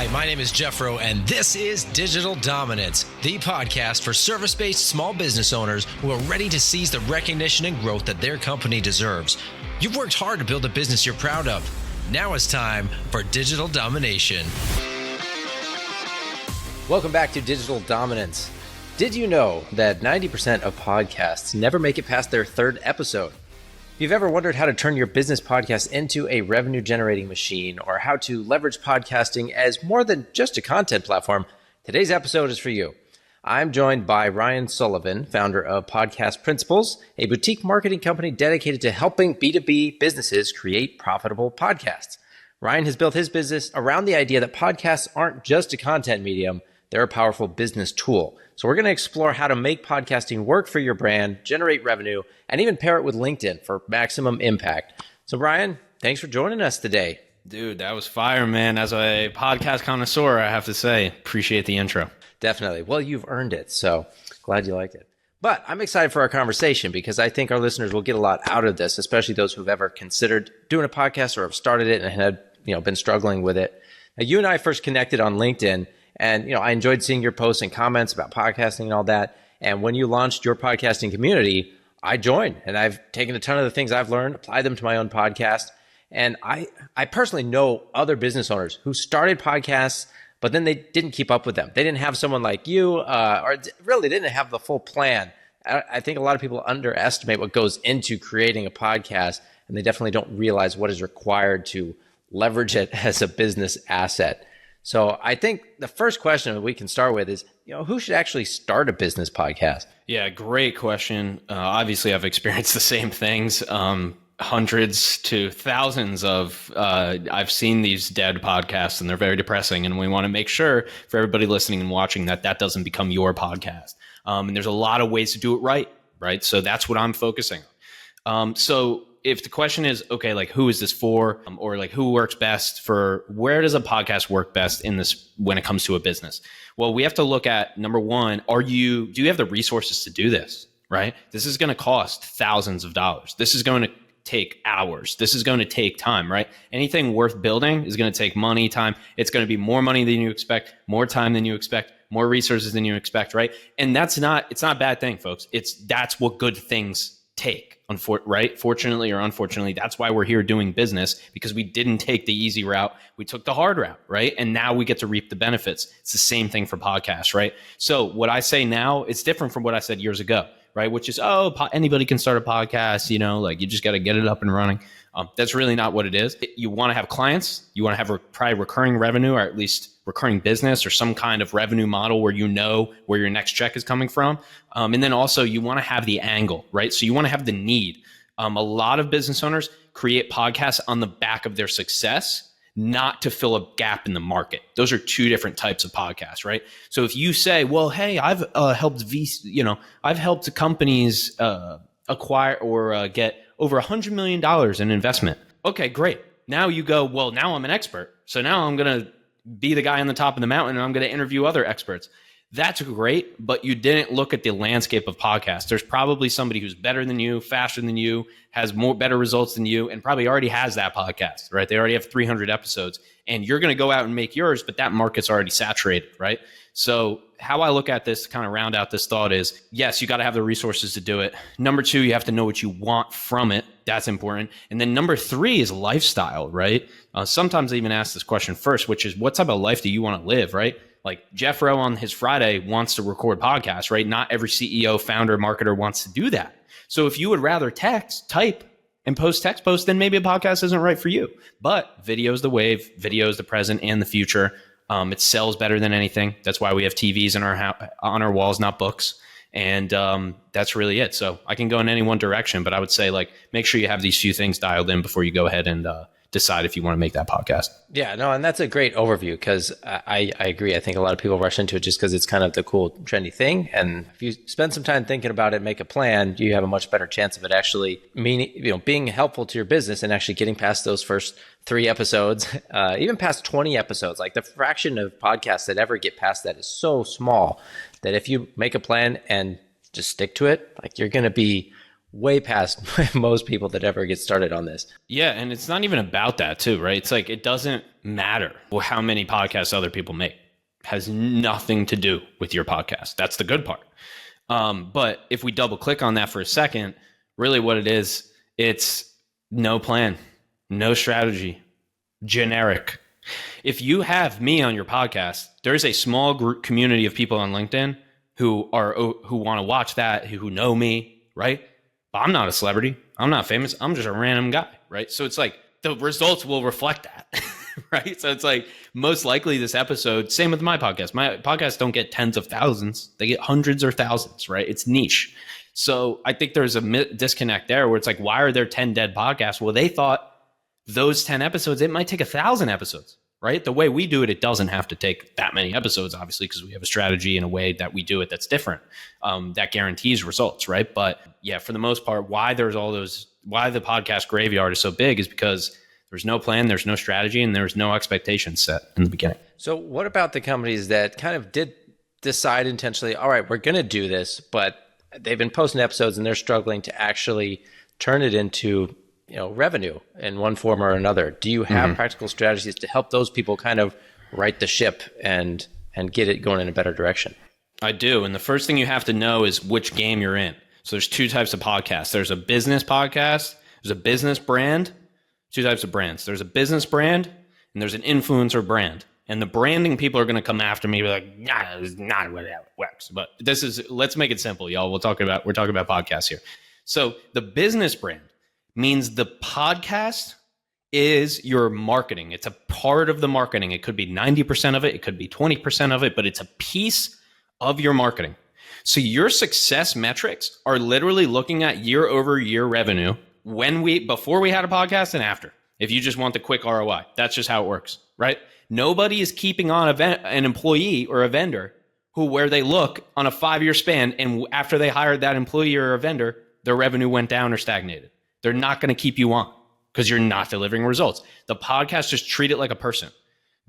Hi, my name is Jeffro, and this is Digital Dominance, the podcast for service-based small business owners who are ready to seize the recognition and growth that their company deserves. You've worked hard to build a business you're proud of. Now it's time for Digital Domination. Welcome back to Digital Dominance. Did you know that 90% of podcasts never make it past their third episode? If you've ever wondered how to turn your business podcast into a revenue-generating machine or how to leverage podcasting as more than just a content platform, today's episode is for you. I'm joined by Ryan Sullivan, founder of Podcast Principles, a boutique marketing company dedicated to helping B2B businesses create profitable podcasts. Ryan has built his business around the idea that podcasts aren't just a content medium, they're a powerful business tool. So we're going to explore how to make podcasting work for your brand, generate revenue, and even pair it with LinkedIn for maximum impact. So Brian, thanks for joining us today. Dude, that was fire, man. As a podcast connoisseur, I have to say, appreciate the intro. Definitely. Well, you've earned it, so glad you liked it. But I'm excited for our conversation because I think our listeners will get a lot out of this, especially those who've ever considered doing a podcast or have started it and had, been struggling with it. Now, you and I first connected on LinkedIn. And, I enjoyed seeing your posts and comments about podcasting and all that. And when you launched your podcasting community, I joined. And I've taken a ton of the things I've learned, applied them to my own podcast. And I personally know other business owners who started podcasts, but then they didn't keep up with them. They didn't have someone like you, or really didn't have the full plan. I think a lot of people underestimate what goes into creating a podcast, and they definitely don't realize what is required to leverage it as a business asset. So I think the first question that we can start with is, who should actually start a business podcast? Yeah, great question. Obviously, I've experienced the same things. Hundreds to thousands of, I've seen these dead podcasts and they're very depressing. And we want to make sure for everybody listening and watching that doesn't become your podcast. And there's a lot of ways to do it right? So that's what I'm focusing on. So if the question is, okay, like who is this for, or like who works best for, where does a podcast work best in this when it comes to a business? Well, we have to look at, number one, do you have the resources to do this, right? This is going to cost thousands of dollars. This is going to take hours. This is going to take time, right? Anything worth building is going to take money, time. It's going to be more money than you expect, more time than you expect, more resources than you expect, right? And it's not a bad thing, folks. That's what good things take. Right? Fortunately or unfortunately, that's why we're here doing business, because we didn't take the easy route. We took the hard route, right? And now we get to reap the benefits. It's the same thing for podcasts, right? So what I say now, it's different from what I said years ago, right? Which is, anybody can start a podcast, you just got to get it up and running. That's really not what it is. You want to have clients, you want to have probably recurring revenue, or at least recurring business, or some kind of revenue model where you know where your next check is coming from. And then also you want to have the angle, right? So you want to have the need. A lot of business owners create podcasts on the back of their success, not to fill a gap in the market. Those are two different types of podcasts, right? So if you say, well, hey, I've helped companies acquire or get over $100 million in investment. Okay, great. Now you go, well, now I'm an expert. So now I'm going to be the guy on the top of the mountain and I'm going to interview other experts. That's great, but you didn't look at the landscape of podcasts. There's probably somebody who's better than you, faster than you, has better results than you, and probably already has that podcast, right? They already have 300 episodes, and you're going to go out and make yours, but that market's already saturated, right? So how I look at this to kind of round out this thought is, yes, you got to have the resources to do it. Number two, you have to know what you want from it. That's important. And then number three is lifestyle, right? Sometimes I even ask this question first, which is, what type of life do you want to live, right? Like Jeffro on his Friday wants to record podcasts, right? Not every CEO, founder, marketer wants to do that. So if you would rather type and text posts, then maybe a podcast isn't right for you. But video is the wave, video is the present and the future. It sells better than anything. That's why we have TVs on our walls, not books. And that's really it. So I can go in any one direction, but I would say make sure you have these few things dialed in before you go ahead and decide if you want to make that podcast. Yeah, no, and that's a great overview because I agree. I think a lot of people rush into it just because it's kind of the cool, trendy thing. And if you spend some time thinking about it, make a plan, you have a much better chance of it actually being helpful to your business and actually getting past those first 3 episodes, even past 20 episodes. Like the fraction of podcasts that ever get past that is so small that if you make a plan and just stick to it, like you're going to be way past most people that ever get started on this. Yeah, and it's not even about that too, right? It's like it doesn't matter how many podcasts other people make. It has nothing to do with your podcast. That's the good part. But if we double click on that for a second, really what it is, it's no plan, no strategy, generic. If you have me on your podcast, there's a small group community of people on LinkedIn who want to watch that, who know me, right? But I'm not a celebrity. I'm not famous. I'm just a random guy, right? So it's like the results will reflect that, right? So it's like most likely this episode, same with my podcast. My podcasts don't get tens of thousands. They get hundreds or thousands, right? It's niche. So I think there's a disconnect there where it's like, why are there 10 dead podcasts? Well, they thought those 10 episodes, it might take 1,000 episodes, right? The way we do it, it doesn't have to take that many episodes, obviously, because we have a strategy and a way that we do it that's different, that guarantees results, right? But yeah, for the most part, why the podcast graveyard is so big is because there's no plan, there's no strategy, and there's no expectations set in the beginning. So what about the companies that kind of did decide intentionally, all right, we're going to do this, but they've been posting episodes and they're struggling to actually turn it into revenue in one form or another? Do you have practical strategies to help those people kind of right the ship and get it going in a better direction? I do. And the first thing you have to know is which game you're in. So there's two types of podcasts. There's a business podcast. There's a business brand. Two types of brands. There's a business brand and there's an influencer brand. And the branding people are going to come after me like, nah, it's not what it works. But let's make it simple, y'all. We're talking about podcasts here. So the business brand means the podcast is your marketing. It's a part of the marketing. It could be 90% of it. It could be 20% of it, but it's a piece of your marketing. So your success metrics are literally looking at year over year revenue before we had a podcast and after. If you just want the quick ROI, that's just how it works, right? Nobody is keeping on an employee or a vendor where they look on a 5-year span and after they hired that employee or a vendor, their revenue went down or stagnated. They're not going to keep you on because you're not delivering results. The podcast, just treat it like a person.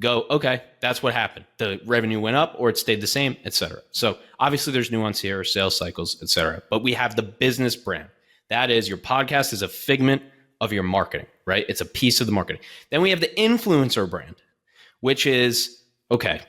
Go, okay, that's what happened. The revenue went up or it stayed the same, etc. So obviously there's nuance here, sales cycles, etc. But we have the business brand. That is, your podcast is a figment of your marketing, right? It's a piece of the marketing. Then we have the influencer brand, which is, okay,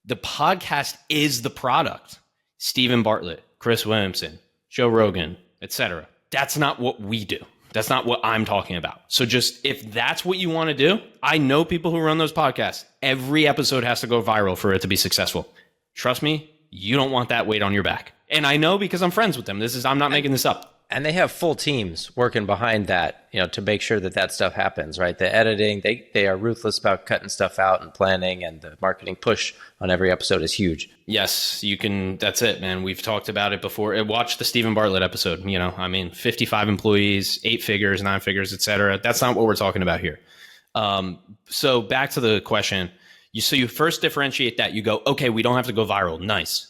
the podcast is the product. Stephen Bartlett, Chris Williamson, Joe Rogan, etc. That's not what we do. That's not what I'm talking about. So just if that's what you want to do, I know people who run those podcasts. Every episode has to go viral for it to be successful. Trust me, you don't want that weight on your back. And I know because I'm friends with them. I'm not making this up. And they have full teams working behind that, to make sure that stuff happens, right? The editing, they are ruthless about cutting stuff out and planning, and the marketing push on every episode is huge. Yes, you can. That's it, man. We've talked about it before. Watch the Stephen Bartlett episode. 55 employees, 8 figures, 9 figures, etc. That's not what we're talking about here. So back to the question. You first differentiate that. You go, okay, we don't have to go viral. Nice.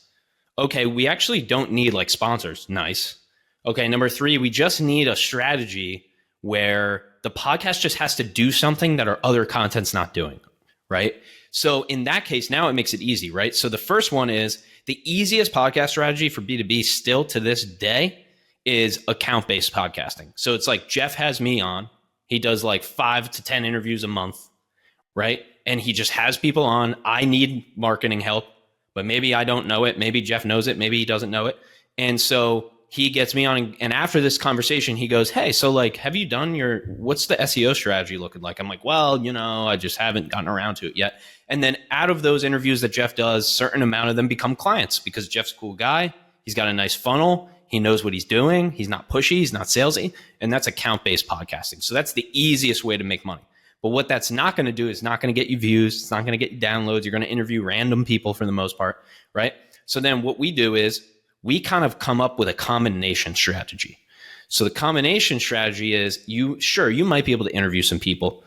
Okay, we actually don't need like sponsors. Nice. Okay, number 3, we just need a strategy where the podcast just has to do something that our other content's not doing, right? So in that case, now it makes it easy, right? So the first one is the easiest podcast strategy for B2B still to this day is account-based podcasting. So it's like Jeff has me on. He does like 5 to 10 interviews a month, right? And he just has people on. I need marketing help, but maybe I don't know it. Maybe Jeff knows it. Maybe he doesn't know it. And so he gets me on, and after this conversation, he goes, hey, so like, have you done what's the SEO strategy looking like? I'm like, well, I just haven't gotten around to it yet. And then out of those interviews that Jeff does, certain amount of them become clients because Jeff's a cool guy. He's got a nice funnel. He knows what he's doing. He's not pushy. He's not salesy. And that's account-based podcasting. So that's the easiest way to make money. But what that's not going to do is not going to get you views. It's not going to get you downloads. You're going to interview random people for the most part, right? So then what we do is we kind of come up with a combination strategy. So the combination strategy is you might be able to interview some people,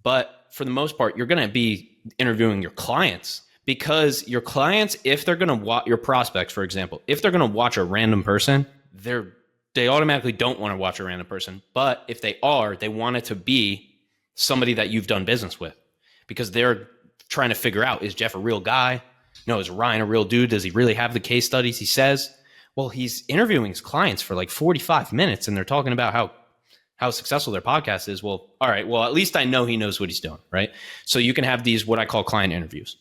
but for the most part, you're going to be interviewing your clients, because your clients, if they're going to watch your prospects, for example, if they're going to watch a random person, they automatically don't want to watch a random person. But if they want it to be somebody that you've done business with, because they're trying to figure out, is Jeff a real guy? No, is Ryan a real dude? Does he really have the case studies he says? Well, he's interviewing his clients for like 45 minutes and they're talking about how successful their podcast is. Well, all right, well, at least I know he knows what he's doing, right? So you can have these, what I call client interviews.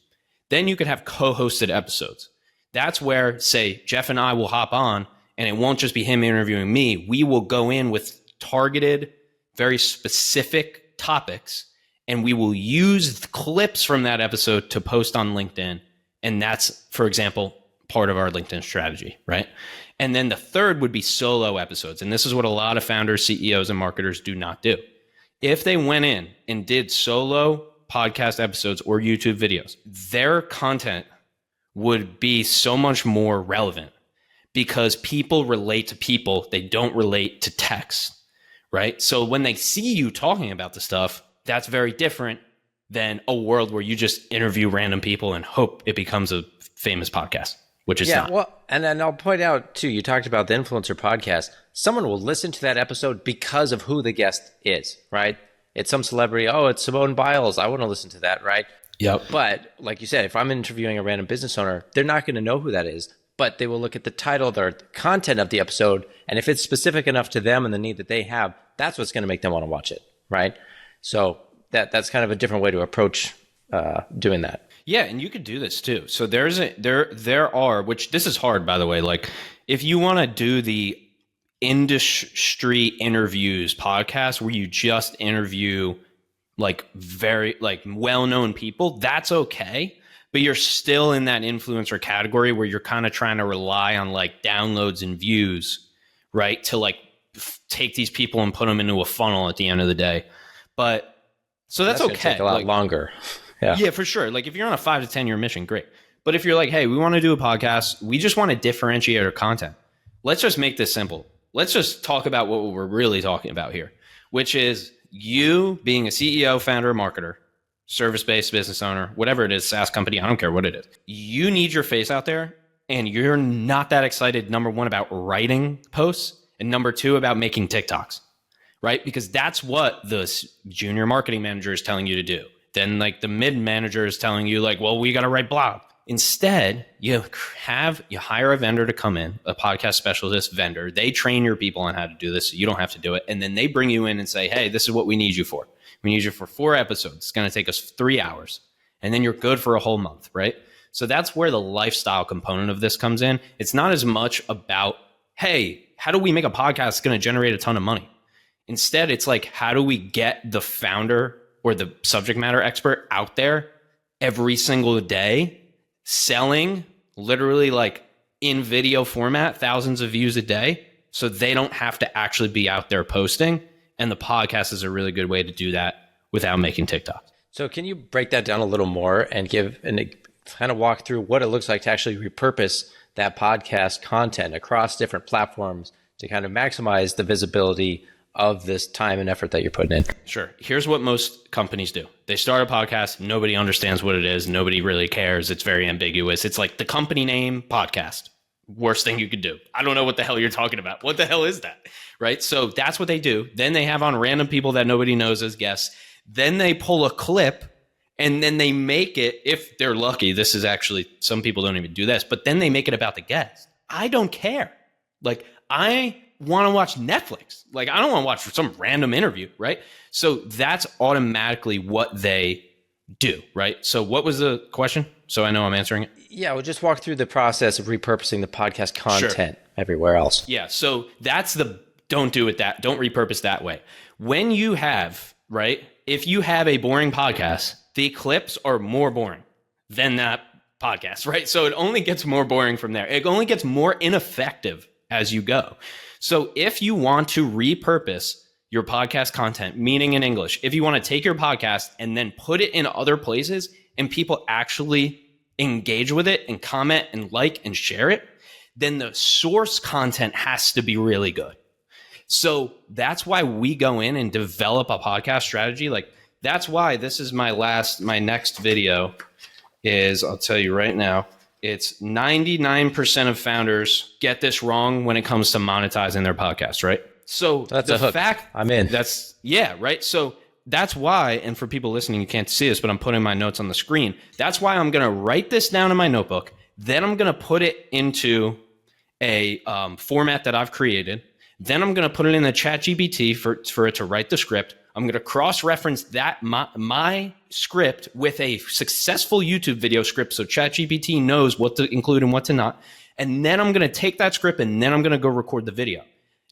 Then you can have co-hosted episodes. That's where, say, Jeff and I will hop on and it won't just be him interviewing me. We will go in with targeted, very specific topics, and we will use clips from that episode to post on LinkedIn. And that's, for example, part of our LinkedIn strategy, right? And then the third would be solo episodes. And this is what a lot of founders, CEOs, and marketers do not do. If they went in and did solo podcast episodes or YouTube videos, their content would be so much more relevant because people relate to people. They don't relate to text, right? So when they see you talking about the stuff, that's very different than a world where you just interview random people and hope it becomes a famous podcast, which is not. Well, and then I'll point out too, you talked about the influencer podcast. Someone will listen to that episode because of who the guest is, right? It's some celebrity. Oh, it's Simone Biles. I want to listen to that, right? Yep. But like you said, if I'm interviewing a random business owner, they're not going to know who that is, but they will look at the title or the content of the episode. And if it's specific enough to them and the need that they have, that's what's going to make them want to watch it, right? So that's kind of a different way to approach doing that. Yeah, and you could do this too. So there are, which this is hard, by the way. Like if you want to do the industry interviews podcast where you just interview like very like well-known people, that's okay. But you're still in that influencer category where you're kind of trying to rely on like downloads and views, right? To like take these people and put them into a funnel at the end of the day. But so that's okay. Take a lot longer. Yeah, for sure. Like if you're on a 5 to 10 year mission, great. But if you're like, hey, we want to do a podcast, we just want to differentiate our content. Let's just make this simple. Let's just talk about what we're really talking about here, which is you being a CEO, founder, marketer, service-based business owner, whatever it is, SaaS company, I don't care what it is. You need your face out there and you're not that excited, number one, about writing posts and number two, about making TikToks, right? Because that's what the junior marketing manager is telling you to do. Then like the mid manager is telling you like, well, we got to write blog. Instead, you hire a vendor to come in, a podcast specialist vendor. They train your people on how to do this so you don't have to do it. And then they bring you in and say, hey, this is what we need you for. We need you for 4 episodes. It's going to take us 3 hours. And then you're good for a whole month, right? So that's where the lifestyle component of this comes in. It's not as much about, hey, how do we make a podcast that's going to generate a ton of money? Instead, it's like, how do we get the founder or the subject matter expert out there every single day selling literally like in video format, thousands of views a day, so they don't have to actually be out there posting. And the podcast is a really good way to do that without making TikTok. So can you break that down a little more and kind of walk through what it looks like to actually repurpose that podcast content across different platforms to kind of maximize the visibility of this time and effort that you're putting in? Sure. Here's what most companies do. They start a podcast. Nobody understands what it is. Nobody really cares. It's very ambiguous. It's like the company name podcast. Worst thing you could do. I don't know what the hell you're talking about. What the hell is that? Right? So that's what they do. Then they have on random people that nobody knows as guests. Then they pull a clip and then they make it, if they're lucky, this is actually, some people don't even do this, but then they make it about the guest. I don't care. Like I want to watch Netflix. Like I don't want to watch some random interview, right? So that's automatically what they do, right? So what was the question? So I know I'm answering it. Yeah, we'll just walk through the process of repurposing the podcast content everywhere else. Yeah, so that's don't repurpose that way. When you have, right, if you have a boring podcast, the clips are more boring than that podcast, right? So it only gets more boring from there. It only gets more ineffective as you go. So if you want to repurpose your podcast content, meaning in English, if you want to take your podcast and then put it in other places and people actually engage with it and comment and like and share it, then the source content has to be really good. So that's why we go in and develop a podcast strategy. Like that's why this is my next video is, I'll tell you right now, it's 99% of founders get this wrong when it comes to monetizing their podcast, right? So that's the a hook. fact I'm in. Right? So that's why, and for people listening, you can't see this, but I'm putting my notes on the screen. That's why I'm going to write this down in my notebook. Then I'm going to put it into a format that I've created. Then I'm going to put it in the chat GPT for it to write the script. I'm going to cross-reference that my script with a successful YouTube video script so ChatGPT knows what to include and what to not. And then I'm going to take that script and then I'm going to go record the video.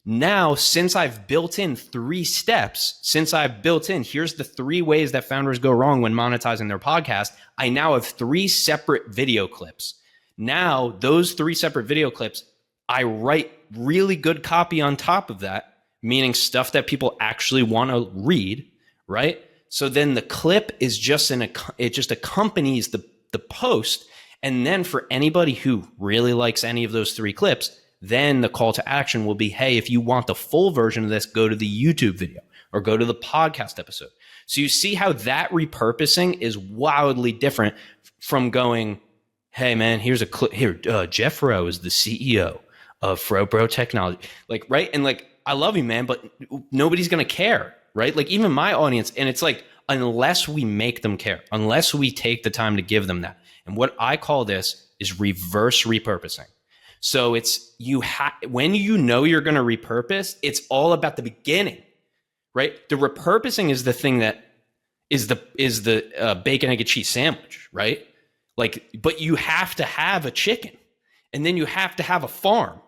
Now, since I've built in 3 steps, here's the 3 ways that founders go wrong when monetizing their podcast, I now have 3 separate video clips. Now, those 3 separate video clips, I write really good copy on top of that, meaning stuff that people actually want to read, right? So then the clip is it just accompanies the post. And then for anybody who really likes any of those 3 clips, then the call to action will be, hey, if you want the full version of this, go to the YouTube video or go to the podcast episode. So you see how that repurposing is wildly different from going, hey man, here's a clip here. Jeffro is the CEO of FroBro Technology. Like, right. And like, I love you, man, but nobody's going to care, right? Like even my audience. And it's like, unless we make them care, unless we take the time to give them that. And what I call this is reverse repurposing. So it's when you know you're going to repurpose, it's all about the beginning, right? The repurposing is the thing that is the bacon, egg, and cheese sandwich, right? Like, but you have to have a chicken, and then you have to have a farm,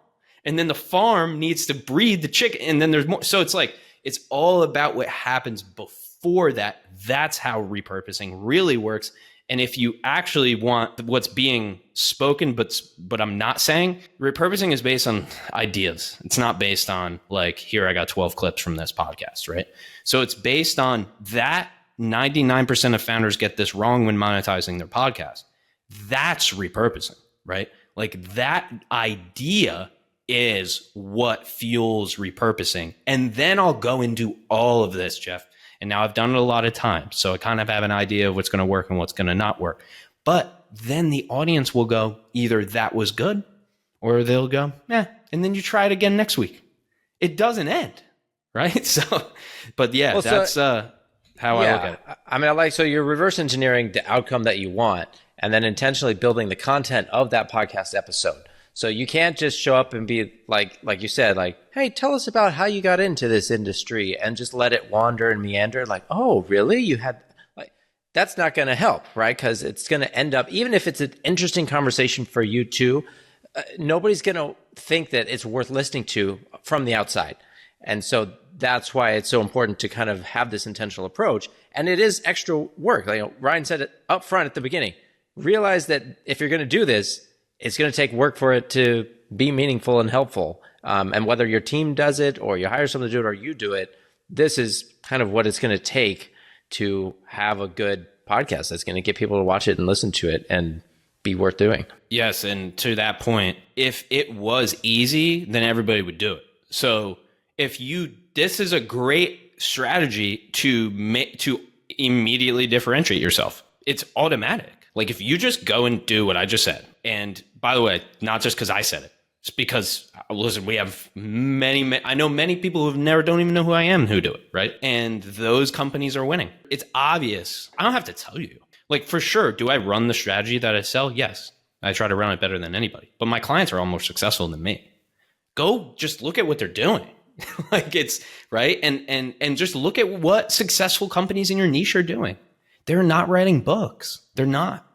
and then the farm needs to breed the chicken, and then there's more. So it's like it's all about what happens before that. That's how repurposing really works. And if you actually want what's being spoken, but I'm not saying, repurposing is based on ideas. It's not based on like, here, I got 12 clips from this podcast, right? So it's based on that 99% of founders get this wrong when monetizing their podcast. That's repurposing, right? Like that idea is what fuels repurposing. And then I'll go and do all of this, Jeff. And now I've done it a lot of times. So I kind of have an idea of what's going to work and what's going to not work. But then the audience will go, either that was good or they'll go, and then you try it again next week. It doesn't end, right? So, but yeah, well, that's how I look at it. I mean, so you're reverse engineering the outcome that you want and then intentionally building the content of that podcast episode. So you can't just show up and be like you said, like, hey, tell us about how you got into this industry and just let it wander and meander. Like, oh, really? You had like, that's not going to help, right? Because it's going to end up, even if it's an interesting conversation for you too, nobody's going to think that it's worth listening to from the outside. And so that's why it's so important to kind of have this intentional approach. And it is extra work. Like Ryan said it up front at the beginning. Realize that if you're going to do this, it's going to take work for it to be meaningful and helpful. And whether your team does it or you hire someone to do it or you do it, this is kind of what it's going to take to have a good podcast that's going to get people to watch it and listen to it and be worth doing. Yes. And to that point, if it was easy, then everybody would do it. So this is a great strategy to immediatally differentiate yourself. It's automatic. Like if you just go and do what I just said, and by the way, not just because I said it, it's because, listen, we have I know many people who don't even know who I am who do it, right? And those companies are winning. It's obvious. I don't have to tell you. Like for sure, do I run the strategy that I sell? Yes. I try to run it better than anybody. But my clients are all more successful than me. Go just look at what they're doing. Like it's, right? And just look at what successful companies in your niche are doing. They're not writing books. They're not.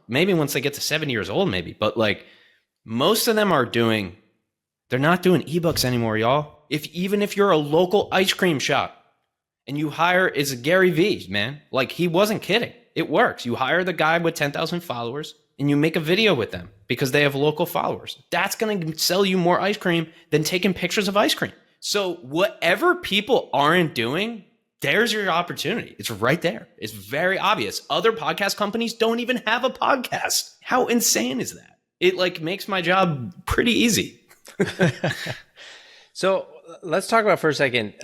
Maybe once they get to 70 years old, maybe. But like most of them they're not doing ebooks anymore, y'all. Even if you're a local ice cream shop and you hire, it's Gary Vee, man. Like he wasn't kidding. It works. You hire the guy with 10,000 followers and you make a video with them because they have local followers. That's going to sell you more ice cream than taking pictures of ice cream. So whatever people aren't doing, there's your opportunity. It's right there. It's very obvious. Other podcast companies don't even have a podcast. How insane is that? It like makes my job pretty easy. So let's talk about for a second,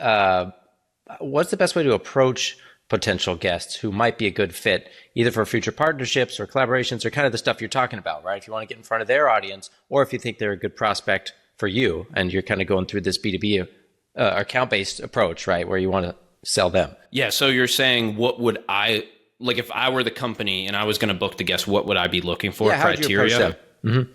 what's the best way to approach potential guests who might be a good fit either for future partnerships or collaborations or kind of the stuff you're talking about, right? If you want to get in front of their audience or if you think they're a good prospect for you and you're kind of going through this B2B account-based approach, right? Where you want to sell them. Yeah. So you're saying, what would I, like if I were the company and I was going to book the guest, what would I be looking for? Yeah, criteria? How would you approach them?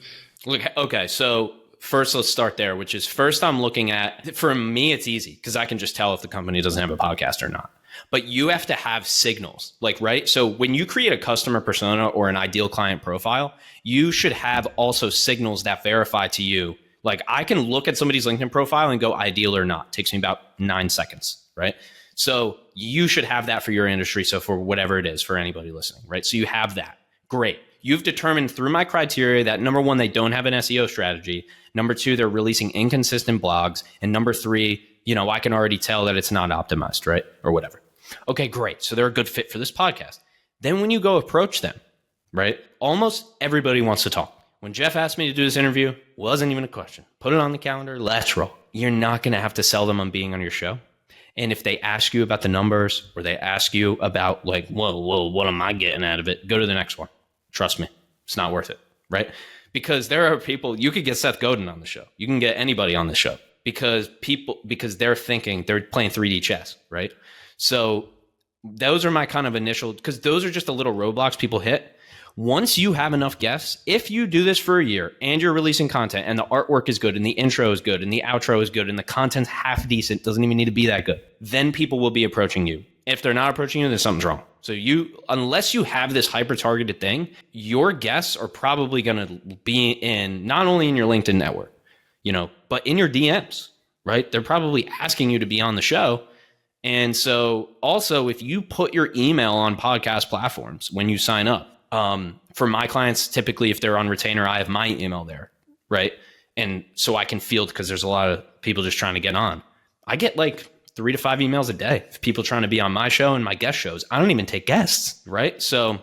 Look, okay. So first, let's start there, which is first I'm looking at, for me, it's easy because I can just tell if the company doesn't have a podcast or not. But you have to have signals, like, right? So when you create a customer persona or an ideal client profile, you should have also signals that verify to you. Like, I can look at somebody's LinkedIn profile and go ideal or not. It takes me about 9 seconds, right? So you should have that for your industry. So for whatever it is, for anybody listening, right? So you have that. Great. You've determined through my criteria that number one, they don't have an SEO strategy. Number two, they're releasing inconsistent blogs. And number three, I can already tell that it's not optimized, right? Or whatever. Okay, great. So they're a good fit for this podcast. Then when you go approach them, right? Almost everybody wants to talk. When Jeff asked me to do this interview, wasn't even a question. Put it on the calendar. Let's roll. You're not going to have to sell them on being on your show. And if they ask you about the numbers or they ask you about like, whoa, what am I getting out of it? Go to the next one. Trust me, it's not worth it, right? Because there are people, you could get Seth Godin on the show. You can get anybody on the show because they're thinking, they're playing 3D chess, right? So those are my kind of initial, because those are just the little roadblocks people hit. Once you have enough guests, if you do this for a year and you're releasing content and the artwork is good and the intro is good and the outro is good and the content's half decent, doesn't even need to be that good, then people will be approaching you. If they're not approaching you, then something's wrong. So unless you have this hyper-targeted thing, your guests are probably going to be in, not only in your LinkedIn network, but in your DMs, right? They're probably asking you to be on the show. And so also, if you put your email on podcast platforms when you sign up, for my clients, typically if they're on retainer, I have my email there, right? And so I can field, because there's a lot of people just trying to get on. I get like 3 to 5 emails a day of people trying to be on my show and my guest shows. I don't even take guests, right? So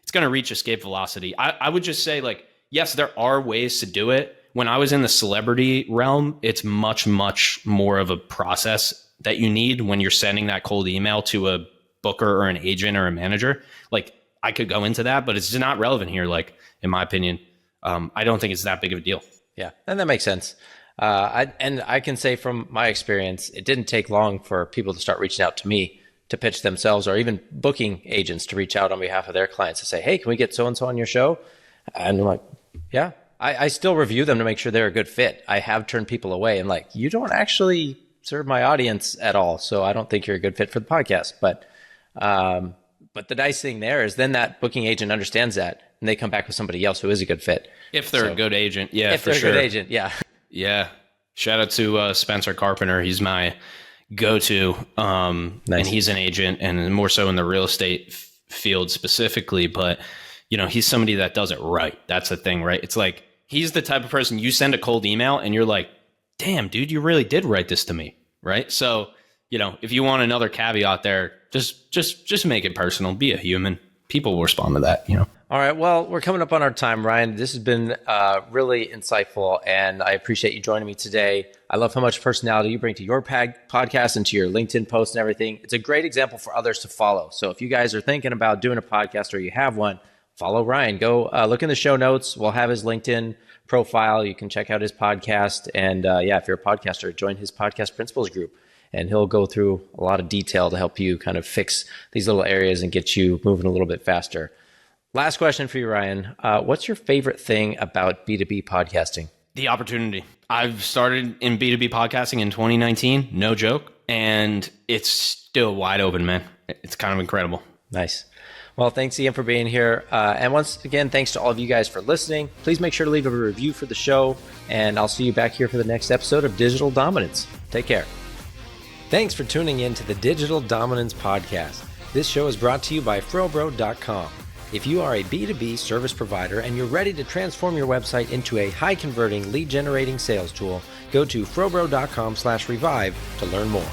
it's going to reach escape velocity. I would just say, like, yes, there are ways to do it. When I was in the celebrity realm, it's much, much more of a process that you need when you're sending that cold email to a booker or an agent or a manager. Like, I could go into that, but it's just not relevant here. Like, in my opinion, I don't think it's that big of a deal. Yeah, and that makes sense. I can say from my experience, it didn't take long for people to start reaching out to me to pitch themselves, or even booking agents to reach out on behalf of their clients to say, hey, can we get so-and-so on your show? And I'm like, yeah, I still review them to make sure they're a good fit. I have turned people away and like, you don't actually serve my audience at all, so I don't think you're a good fit for the podcast. But the nice thing there is then that booking agent understands that, and they come back with somebody else who is a good fit. If they're a good agent, yeah, if they're a good agent, yeah. Yeah. Shout out to Spencer Carpenter. He's my go-to. Nice. And he's an agent, and more so in the real estate field specifically. But, he's somebody that does it right. That's the thing, right? It's like, he's the type of person you send a cold email and you're like, damn, dude, you really did write this to me, right? So, if you want another caveat there, just make it personal. Be a human. People will respond to that, All right. Well, we're coming up on our time, Ryan. This has been really insightful, and I appreciate you joining me today. I love how much personality you bring to your podcast and to your LinkedIn posts and everything. It's a great example for others to follow. So if you guys are thinking about doing a podcast or you have one, follow Ryan. Go look in the show notes. We'll have his LinkedIn profile. You can check out his podcast. And if you're a podcaster, join his podcast principles group. And he'll go through a lot of detail to help you kind of fix these little areas and get you moving a little bit faster. Last question for you, Ryan. What's your favorite thing about B2B podcasting? The opportunity. I've started in B2B podcasting in 2019, no joke. And it's still wide open, man. It's kind of incredible. Nice. Well, thanks again for being here. And once again, thanks to all of you guys for listening. Please make sure to leave a review for the show. And I'll see you back here for the next episode of Digital Dominance. Take care. Thanks for tuning in to the Digital Dominance Podcast. This show is brought to you by FroBro.com. If you are a B2B service provider and you're ready to transform your website into a high-converting, lead-generating sales tool, go to FroBro.com/revive to learn more.